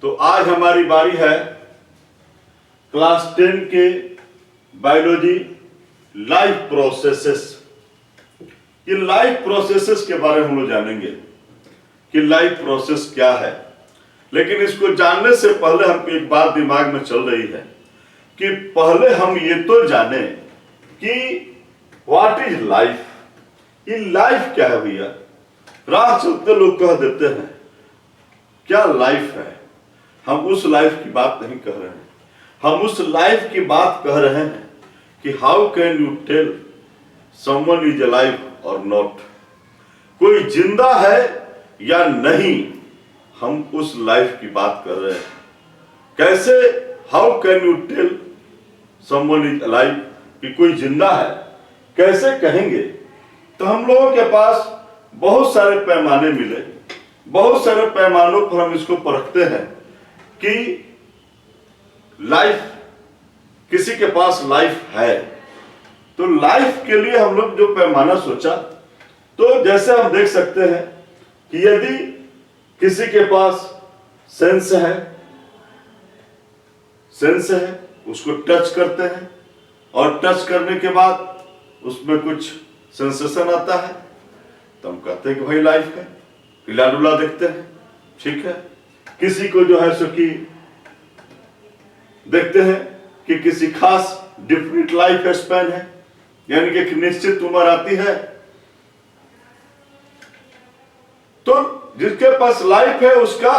तो आज हमारी बारी है क्लास 10 के बायोलॉजी लाइफ प्रोसेसेस। ये लाइफ प्रोसेसेस के बारे में हम लोग जानेंगे कि लाइफ प्रोसेस क्या है। लेकिन इसको जानने से पहले हमको एक बात दिमाग में चल रही है कि पहले हम ये तो जाने कि व्हाट इज लाइफ। ये लाइफ क्या है भैया? राह चलते लोग कह देते हैं क्या लाइफ है। हम उस लाइफ की बात नहीं कह रहे हैं, हम उस लाइफ की बात कह रहे हैं कि how can you tell someone is alive और नॉट। कोई जिंदा है या नहीं, हम उस लाइफ की बात कर रहे हैं। कैसे? How can you tell someone is alive, कि कोई जिंदा है कैसे कहेंगे? तो हम लोगों के पास बहुत सारे पैमाने मिले, बहुत सारे पैमानों पर हम इसको परखते हैं कि लाइफ, किसी के पास लाइफ है। तो लाइफ के लिए हम लोग जो पैमाना सोचा, तो जैसे हम देख सकते हैं कि यदि किसी के पास सेंस है, उसको टच करते हैं और टच करने के बाद उसमें कुछ सेंसेशन आता है, तो हम कहते हैं कि भाई लाइफ है। हिला डुला देखते हैं, ठीक है। किसी को जो है सो कि देखते हैं कि किसी खास डिफरेंट लाइफ स्पैन है, यानी कि एक निश्चित उम्र आती है। तो जिसके पास लाइफ है उसका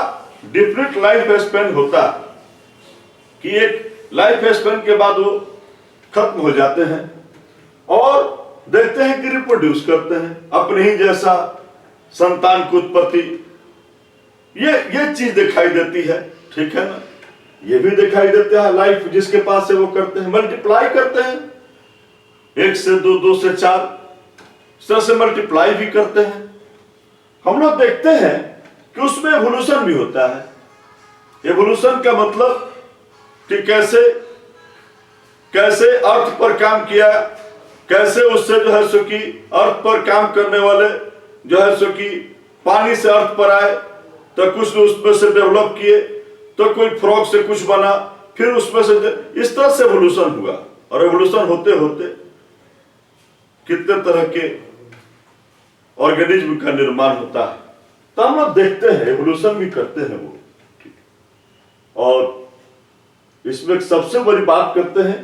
डिफरेंट लाइफ स्पैन होता है कि एक लाइफ स्पैन के बाद वो खत्म हो जाते हैं और देखते हैं कि रिप्रोड्यूस करते हैं अपने ही जैसा संतान की उत्पत्ति। ये चीज दिखाई देती है, ठीक है ना। ये भी दिखाई देता है लाइफ जिसके पास है वो करते हैं, मल्टीप्लाई करते हैं, 1 से 2, 2 से 4, इस तरह से मल्टीप्लाई भी करते हैं। हम लोग देखते हैं कि उसमें एवोल्यूशन भी होता है। एवोल्यूशन का मतलब कि कैसे अर्थ पर काम किया, कैसे उससे जो है सो कि अर्थ पर काम करने वाले जो है सो कि पानी से अर्थ पर आए, तो कुछ उसमें से डेवलप किए, तो कोई फ्रॉग से कुछ बना, फिर उसमें से इस तरह से एवोल्यूशन हुआ। और एवोल्यूशन होते होते कितने तरह के ऑर्गेनिज्म का निर्माण होता है। तो हम लोग देखते हैं, एवोल्यूशन भी करते हैं वो, ठीक। और इसमें सबसे बड़ी बात करते हैं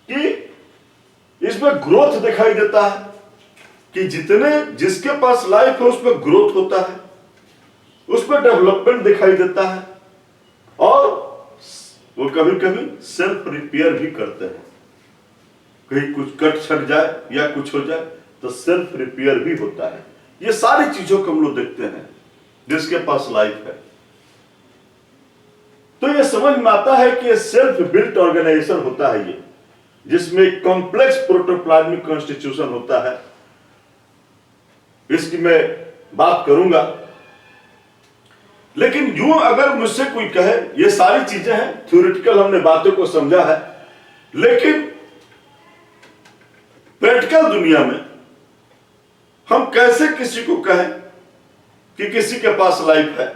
कि इसमें ग्रोथ दिखाई देता है कि जिसके पास लाइफ है उसमें ग्रोथ होता है, उसमें डेवलपमेंट दिखाई देता है, और वो कभी कभी सेल्फ रिपेयर भी करते हैं। कहीं कुछ कट छट जाए या कुछ हो जाए तो सेल्फ रिपेयर भी होता है। ये सारी चीजों को हम लोग देखते हैं जिसके पास लाइफ है। तो ये समझ में आता है कि ये सेल्फ बिल्ट ऑर्गेनाइजेशन होता है, ये जिसमें कॉम्प्लेक्स प्रोटोप्लाज्मिक कॉन्स्टिट्यूशन होता है। इसकी मैं बात करूंगा, लेकिन यूं अगर मुझसे कोई कहे, ये सारी चीजें हैं थ्योरेटिकल, हमने बातों को समझा है, लेकिन प्रैक्टिकल दुनिया में हम कैसे किसी को कहें कि किसी के पास लाइफ है?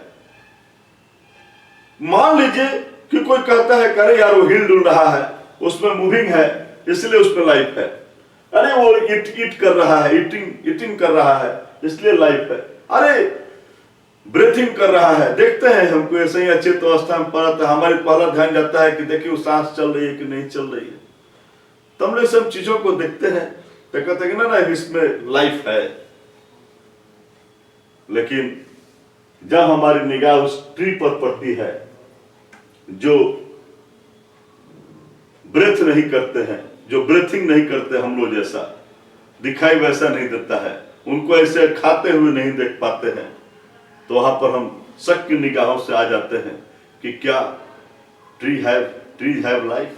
मान लीजिए कि कोई कहता है अरे यार वो हिल डुल रहा है, उसमें मूविंग है, इसलिए उसमें लाइफ है। अरे वो ईट कर रहा है, ईटिंग कर रहा है, इसलिए लाइफ है। अरे ब्रीथिंग कर रहा है, देखते हैं हमको ऐसे ही अचेत अवस्था में पड़ा तो हमारे पहला ध्यान जाता है कि देखिए वो सांस चल रही है कि नहीं चल रही है। तो हम लोग सब चीजों को देखते हैं तो कहते हैं ना इसमें लाइफ है। लेकिन जब हमारी निगाह उस ट्री पर पड़ती है जो ब्रेथ नहीं करते हैं, जो ब्रीथिंग नहीं करते, हम लोग जैसा दिखाई वैसा नहीं देता है, उनको ऐसे खाते हुए नहीं देख पाते हैं, तो वहां पर हम शक की निगाहों से आ जाते हैं कि क्या ट्री हैव लाइफ?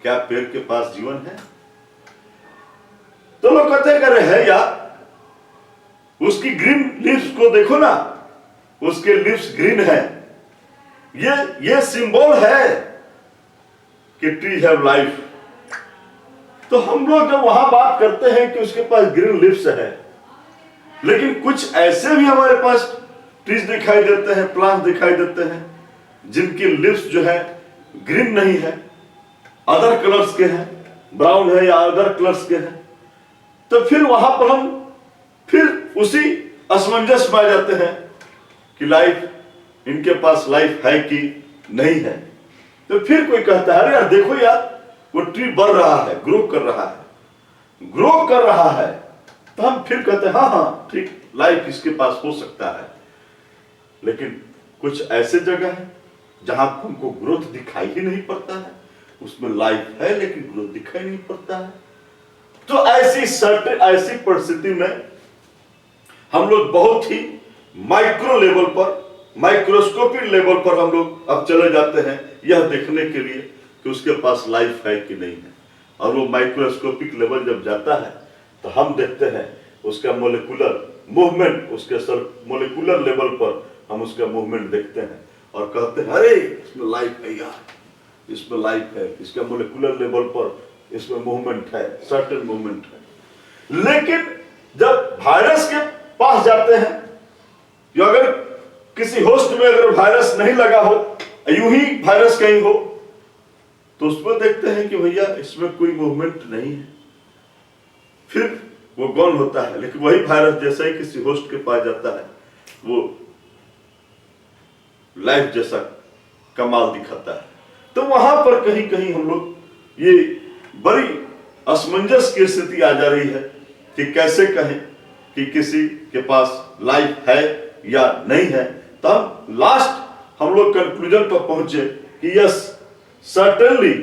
क्या पेड़ के पास जीवन है? तो लोग कहते हैं अरे है यार, उसकी ग्रीन लीव्स को देखो ना, उसके लीव्स ग्रीन है, ये सिंबल है कि ट्री हैव लाइफ। तो हम लोग जब वहां बात करते हैं कि उसके पास ग्रीन लीव्स है, लेकिन कुछ ऐसे भी हमारे पास ट्रीज दिखाई देते हैं, प्लांट दिखाई देते हैं जिनकी लिप्स जो है ग्रीन नहीं है, अदर कलर्स के हैं, ब्राउन है या अदर कलर्स के हैं, तो फिर वहां पर हम फिर उसी असमंजस में आ जाते हैं कि लाइफ, इनके पास लाइफ है कि नहीं है। तो फिर कोई कहता है अरे यार देखो यार, वो ट्री बढ़ रहा है, ग्रो कर रहा है, ग्रो कर रहा है, तो हम फिर कहते हैं हाँ हाँ ठीक, लाइफ इसके पास हो सकता है। लेकिन कुछ ऐसे जगह है जहां हमको ग्रोथ दिखाई ही नहीं पड़ता है, उसमें लाइफ है लेकिन ग्रोथ दिखाई नहीं पड़ता है। तो ऐसी परिस्थिति में हम लोग बहुत ही माइक्रो लेवल पर, माइक्रोस्कोपिक लेवल पर हम लोग अब चले जाते हैं यह देखने के लिए कि उसके पास लाइफ है कि नहीं है। और वो माइक्रोस्कोपिक लेवल जब जाता है तो हम देखते हैं उसका मोलिकुलर मूवमेंट, उसके मोलिकुलर लेवल पर हम उसका मूवमेंट देखते हैं और कहते हैं अरे इसमें लाइफ है यार, इसमें लाइफ है, इसका मोलिकुलर लेवल पर इसमें मूवमेंट है, सर्टेन मूवमेंट है। लेकिन जब वायरस के पास जाते हैं, या अगर किसी होस्ट में अगर वायरस नहीं लगा हो, यूं ही वायरस कहीं हो, तो उसमें देखते हैं कि भैया इसमें कोई मूवमेंट नहीं है, फिर वो गौन होता है। लेकिन वही वायरस जैसा ही किसी होस्ट के पास जाता है, वो लाइफ जैसा कमाल दिखाता है। तो वहां पर कहीं कहीं हम लोग ये बड़ी असमंजस की स्थिति आ जा रही है कि कैसे कहें कि किसी के पास लाइफ है या नहीं है। तब लास्ट हम लोग कंक्लूजन पर पहुंचे कि यस सर्टेनली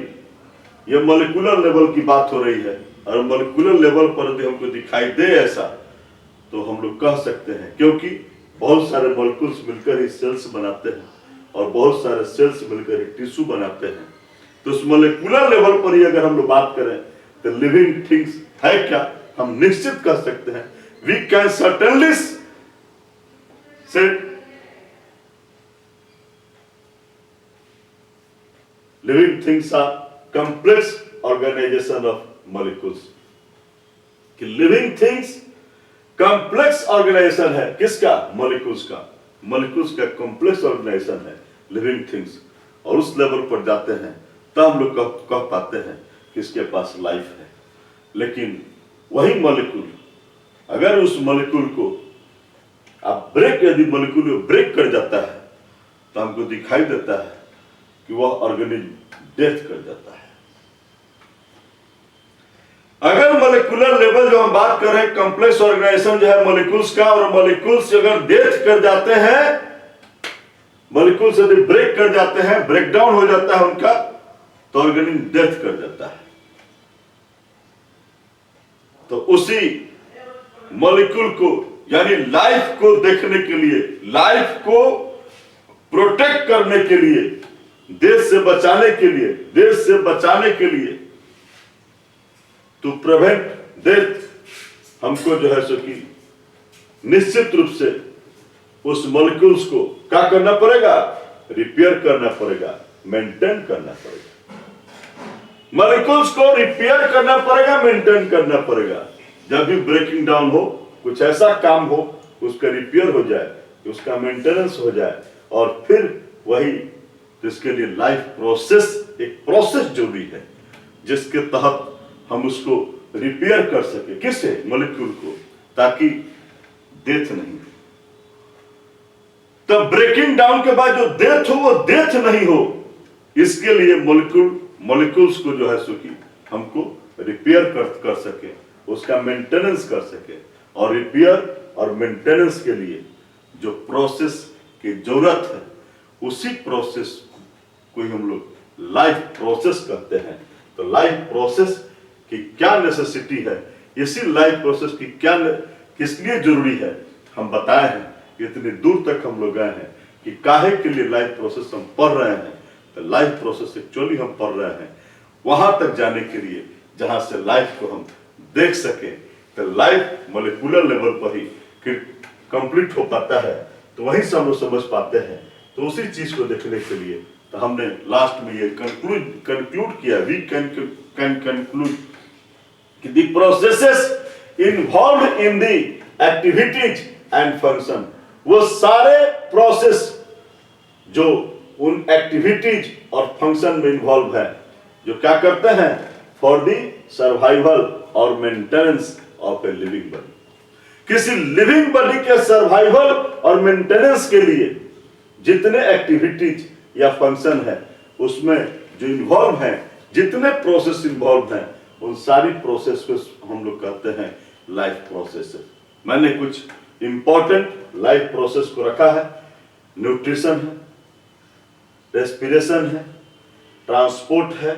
ये मॉलिक्यूलर लेवल की बात हो रही है, और मॉलिक्यूलर लेवल पर यदि हमको दिखाई दे ऐसा, तो हम लोग कह सकते हैं, क्योंकि बहुत सारे मॉलिक्यूल्स मिलकर ही सेल्स बनाते हैं और बहुत सारे सेल्स मिलकर ही टिश्यू बनाते हैं। तो उस मॉलिक्यूलर लेवल पर ही अगर हम लोग बात करें तो लिविंग थिंग्स है क्या, हम निश्चित कह सकते हैं, we can certainly say living things are complex organisation of molecules. कि लिविंग थिंग्स कंप्लेक्स ऑर्गेनाइजेशन है, किसका, मॉलिक्यूल्स का। मॉलिक्यूल्स का कंप्लेक्स ऑर्गेनाइजेशन है लिविंग थिंग्स, और उस लेवल पर जाते हैं तब हम लोग कह पाते हैं कि इसके पास लाइफ है। लेकिन वही मॉलिक्यूल, अगर उस मॉलिक्यूल को आप यदि मॉलिक्यूल को ब्रेक कर जाता है, तो हमको दिखाई देता है कि वह ऑर्गेनिज्म डेथ कर जाता है। अगर मॉलिक्यूलर लेवल जो हम बात कर रहे हैं, कॉम्प्लेक्स ऑर्गेनाइजेशन जो है मॉलिक्यूल्स का, और मॉलिक्यूल्स अगर डेथ कर जाते हैं, मॉलिक्यूल्स यदि ब्रेक कर जाते हैं, ब्रेक डाउन हो जाता है उनका, तो ऑर्गेनिज्म डेथ कर जाता है। तो उसी मॉलिक्यूल को, यानी लाइफ को देखने के लिए, लाइफ को प्रोटेक्ट करने के लिए, देश से बचाने के लिए, टू प्रिवेंट डेथ, हमको जो है सो कि निश्चित रूप से उस मॉलिक्यूल्स को क्या करना पड़ेगा, रिपेयर करना पड़ेगा, मेंटेन करना पड़ेगा। मॉलिक्यूल्स को रिपेयर करना पड़ेगा, मेंटेन करना पड़ेगा। जब भी ब्रेकिंग डाउन हो, कुछ ऐसा काम हो, उसका रिपेयर हो जाए, उसका मेंटेनेंस हो जाए, और फिर वही, जिसके लिए लाइफ प्रोसेस, एक प्रोसेस जरूरी है जिसके तहत हम उसको रिपेयर कर सके, किससे, मॉलिक्यूल को, ताकि डेथ नहीं हो। तब ब्रेकिंग डाउन के बाद जो डेथ हो, वो डेथ नहीं हो, इसके लिए मॉलिक्यूल्स को जो है सो कि हमको रिपेयर कर सके, उसका मेंटेनेंस कर सके। और रिपेयर और मेंटेनेंस के लिए जो प्रोसेस की जरूरत है, उसी प्रोसेस को हम लोग लाइफ प्रोसेस कहते हैं। तो लाइफ प्रोसेस की क्या नेसेसिटी है, इसी लाइफ प्रोसेस की क्या किस लिए जरूरी है, हम बताए हैं। इतनी दूर तक हम लोग गए हैं कि काहे के लिए लाइफ प्रोसेस हम पढ़ रहे हैं। तो लाइफ प्रोसेस एक्चुअली हम पढ़ रहे हैं वहां तक जाने के लिए जहां से लाइफ को हम देख सके। तो लाइफ मॉलिक्यूलर लेवल पर ही कंप्लीट हो पाता है, तो वहीं से हम लोग समझ पाते हैं। तो उसी चीज को देखने के लिए तो हमने लास्ट में ये कंक्लूड किया, वी कैन कंक्लूड कि the processes involved in the activities and function, वो सारे प्रोसेस जो उन एक्टिविटीज और फंक्शन में इन्वॉल्व है जो क्या करते हैं फॉर दी सर्वाइवल और maintenance of a living body. किसी लिविंग बॉडी के सर्वाइवल और मेंटेनेंस के लिए जितने एक्टिविटीज या फंक्शन है उसमें जो इन्वॉल्व हैं, जितने प्रोसेस इन्वॉल्व हैं, उन सारी प्रोसेस को हम लोग कहते हैं लाइफ प्रोसेस। मैंने कुछ इंपॉर्टेंट लाइफ प्रोसेस को रखा है। न्यूट्रिशन है, रेस्पिरेशन है, ट्रांसपोर्ट है,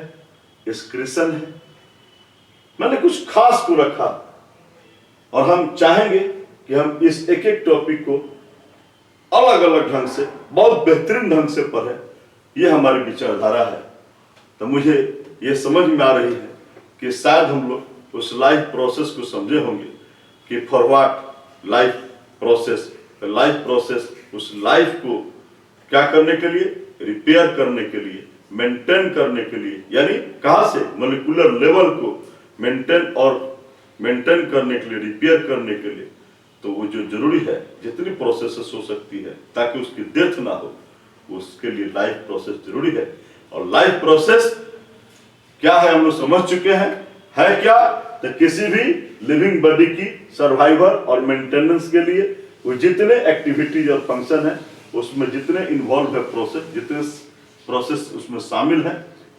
एक्सक्रीशन है। मैंने कुछ खास को रखा और हम चाहेंगे कि हम इस एक एक टॉपिक को अलग अलग ढंग से, बहुत बेहतरीन ढंग से पढ़ें। ये हमारी विचारधारा है। तो मुझे ये समझ में आ रही है कि शायद हम लोग उस लाइफ प्रोसेस को समझे होंगे कि फॉर व्हाट लाइफ प्रोसेस उस लाइफ को क्या करने के लिए, रिपेयर करने के लिए, मेंटेन करने के लिए, यानी कहां से मॉलिक्यूलर लेवल को मेंटेन करने के लिए, रिपेयर करने के लिए। तो वो जो जरूरी है, जितनी प्रोसेसेस हो सकती है ताकि उसकी डेथ ना हो, उसके लिए लाइफ प्रोसेस जरूरी है। और लाइफ प्रोसेस क्या है हम लोग समझ चुके हैं, है क्या? तो किसी भी लिविंग बॉडी की सर्वाइवल और मेंटेनेंस के लिए वो जितने एक्टिविटीज और फंक्शन है, उसमें जितने इन्वॉल्व है प्रोसेस, जितने प्रोसेस उसमें शामिल है,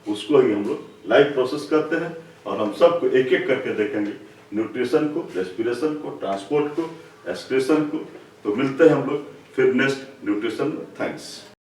उसको ही हम लोग लाइफ प्रोसेस करते हैं। और हम सबको एक एक करके देखेंगे, न्यूट्रिशन को, रेस्पिरेशन को, ट्रांसपोर्ट को, एक्सक्रीशन को। तो मिलते हैं हम लोग फिर नेक्स्ट न्यूट्रिशन में। थैंक्स।